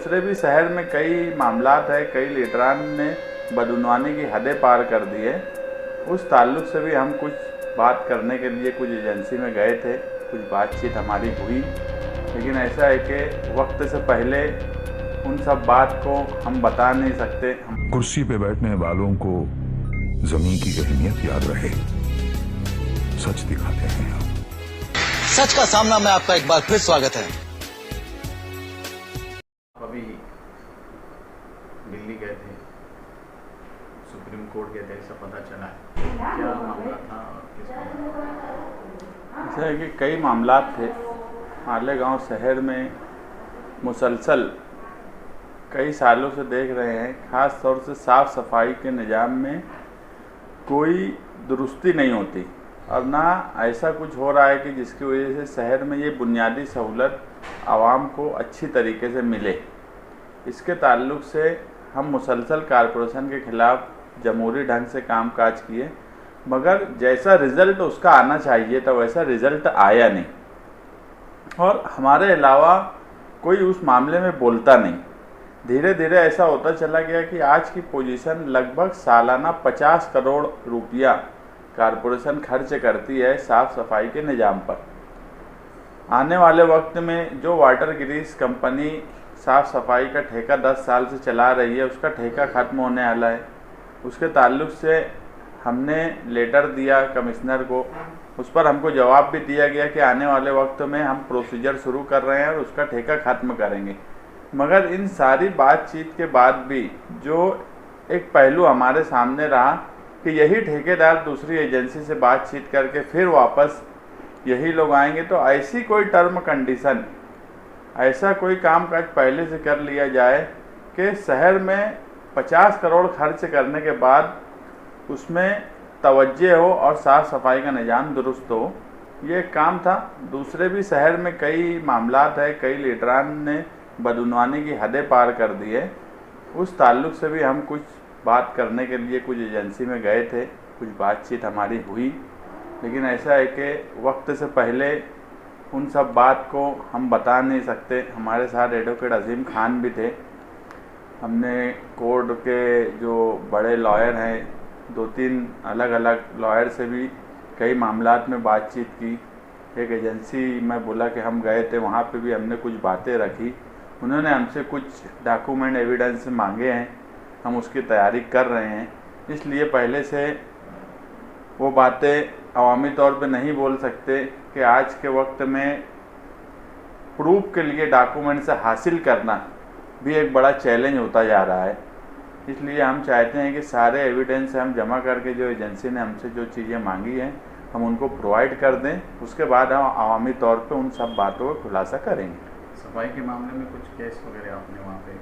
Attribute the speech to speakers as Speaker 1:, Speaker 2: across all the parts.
Speaker 1: दूसरे भी शहर में कई मामलात है, कई लीडरान ने बदउनवानी की हदें पार कर दी है। उस ताल्लुक से भी हम कुछ बात करने के लिए कुछ एजेंसी में गए थे, कुछ बातचीत हमारी हुई, लेकिन ऐसा है कि वक्त से पहले उन सब बात को हम बता नहीं सकते।
Speaker 2: कुर्सी पे बैठने वालों को जमीन की अहमियत याद रहे, सच दिखाते हैं हम।
Speaker 3: सच का सामना में आपका एक बार फिर स्वागत है।
Speaker 4: अभी दिल्ली गए थे, सुप्रीम कोर्ट गए थे, ऐसा पता चला है। क्या मामला था और किस मामले?
Speaker 1: ऐसा है कि कई मामलात थे। मालेगांव शहर में मुसलसल कई सालों से देख रहे हैं, ख़ास तौर से साफ़ सफाई के निज़ाम में कोई दुरुस्ती नहीं होती और ना ऐसा कुछ हो रहा है कि जिसकी वजह से शहर में ये बुनियादी सहूलत आवाम को अच्छी तरीके से मिले। इसके ताल्लुक से हम मुसलसल कारपोरेशन के ख़िलाफ़ जमहूरी ढंग से कामकाज किए, मगर जैसा रिज़ल्ट उसका आना चाहिए था वैसा रिज़ल्ट आया नहीं और हमारे अलावा कोई उस मामले में बोलता नहीं। धीरे धीरे ऐसा होता चला गया कि आज की पोजीशन लगभग सालाना 50 करोड़ रुपया कारपोरेशन खर्च करती है साफ़ सफाई के निज़ाम पर। आने वाले वक्त में जो वाटर ग्रीस कंपनी साफ़ सफाई का ठेका 10 साल से चला रही है, उसका ठेका ख़त्म होने वाला है। उसके ताल्लुक से हमने लेटर दिया कमिश्नर को, उस पर हमको जवाब भी दिया गया कि आने वाले वक्त में हम प्रोसीजर शुरू कर रहे हैं और उसका ठेका ख़त्म करेंगे। मगर इन सारी बातचीत के बाद भी जो एक पहलू हमारे सामने रहा कि यही ठेकेदार दूसरी एजेंसी से बातचीत करके फिर वापस यही लोग आएंगे, तो ऐसी कोई टर्म कंडीशन, ऐसा कोई कामकाज पहले से कर लिया जाए कि शहर में 50 करोड़ खर्च करने के बाद उसमें तवज्जो हो और साफ़ सफाई का निज़ाम दुरुस्त हो। ये काम था। दूसरे भी शहर में कई मामलात है, कई लीडरान ने बदउनवानी की हदें पार कर दी है। उस ताल्लुक से भी हम कुछ बात करने के लिए कुछ एजेंसी में गए थे, कुछ बातचीत हमारी हुई, लेकिन ऐसा है कि वक्त से पहले उन सब बात को हम बता नहीं सकते। हमारे साथ एडवोकेट अजीम खान भी थे। हमने कोर्ट के जो बड़े लॉयर हैं, 2-3 अलग अलग लॉयर से भी कई मामलात में बातचीत की। एक एजेंसी में बोला कि हम गए थे, वहाँ पे भी हमने कुछ बातें रखी। उन्होंने हमसे कुछ डॉक्यूमेंट एविडेंस मांगे हैं, हम उसकी तैयारी कर रहे हैं। इसलिए पहले से वो बातें अवामी तौर पे नहीं बोल सकते कि आज के वक्त में प्रूफ के लिए डॉक्यूमेंट से हासिल करना भी एक बड़ा चैलेंज होता जा रहा है। इसलिए हम चाहते हैं कि सारे एविडेंस हम जमा करके जो एजेंसी ने हमसे जो चीज़ें मांगी हैं हम उनको प्रोवाइड कर दें। उसके बाद हम अवामी तौर पे उन सब बातों का खुलासा करेंगे।
Speaker 4: सफाई के मामले में कुछ केस वगैरह आपने वहाँ पे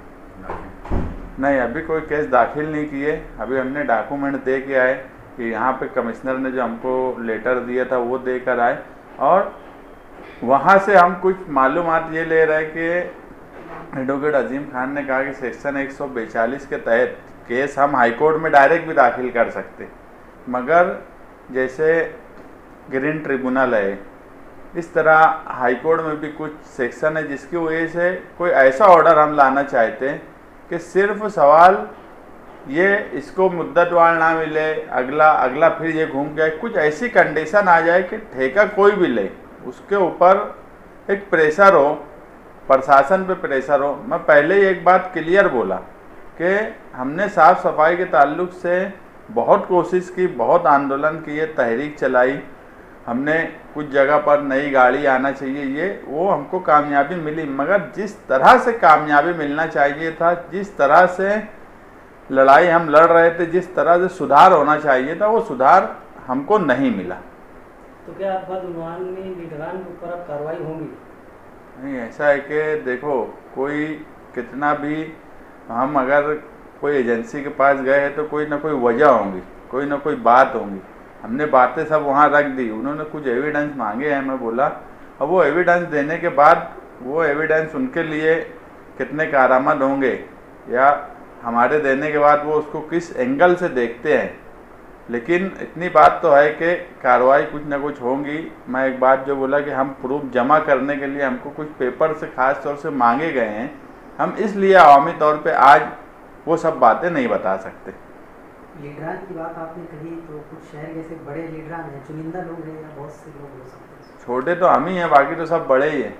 Speaker 4: दाखिल?
Speaker 1: नहीं, अभी कोई केस दाखिल नहीं किए। अभी हमने डॉक्यूमेंट दे के आए कि यहाँ पे कमिश्नर ने जो हमको लेटर दिया था वो देकर आए और वहाँ से हम कुछ मालूमात ये ले रहे हैं कि एडवोकेट अजीम खान ने कहा कि सेक्शन 142 के तहत केस हम हाईकोर्ट में डायरेक्ट भी दाखिल कर सकते, मगर जैसे ग्रीन ट्रिब्यूनल है, इस तरह हाईकोर्ट में भी कुछ सेक्शन है जिसकी वजह से कोई ऐसा ऑर्डर हम लाना चाहते हैं कि सिर्फ सवाल ये इसको मुद्दतवार ना मिले, अगला फिर ये घूम गया, कुछ ऐसी कंडीशन आ जाए कि ठेका कोई भी ले उसके ऊपर एक प्रेशर हो, प्रशासन पे प्रेशर हो। मैं पहले ही एक बात क्लियर बोला कि हमने साफ़ सफाई के ताल्लुक से बहुत कोशिश की, बहुत आंदोलन किए, तहरीक चलाई। हमने कुछ जगह पर नई गाड़ी आना चाहिए, ये वो हमको कामयाबी मिली, मगर जिस तरह से कामयाबी मिलना चाहिए था, जिस तरह से लड़ाई हम लड़ रहे थे, जिस तरह से सुधार होना चाहिए था, वो सुधार हमको नहीं मिला।
Speaker 5: तो क्या बदउनवानी लीडरान के ऊपर अब कार्रवाई होगी?
Speaker 1: नहीं, ऐसा है कि देखो, कोई कितना भी हम अगर कोई एजेंसी के पास गए हैं तो कोई ना कोई वजह होंगी, कोई ना कोई बात होंगी। हमने बातें सब वहाँ रख दी, उन्होंने कुछ एविडेंस मांगे हैं, मैं बोला अब वो एविडेंस देने के बाद वो एविडेंस उनके लिए कितने कारआमद होंगे या हमारे देने के बाद वो उसको किस एंगल से देखते हैं, लेकिन इतनी बात तो है कि कार्रवाई कुछ ना कुछ होंगी। मैं एक बात जो बोला कि हम प्रूफ जमा करने के लिए हमको कुछ पेपर से ख़ास तौर से मांगे गए हैं, हम इसलिए अवामी तौर पे आज वो सब बातें नहीं बता सकते।
Speaker 6: लीडरान की बात आपने कही तो कुछ शहर जैसे बड़े लीडरान हैं, चुनिंदा लोग हैं या बहुत से लोग हो सकते हैं?
Speaker 1: छोटे तो हम ही हैं, बाकी तो सब बड़े ही हैं।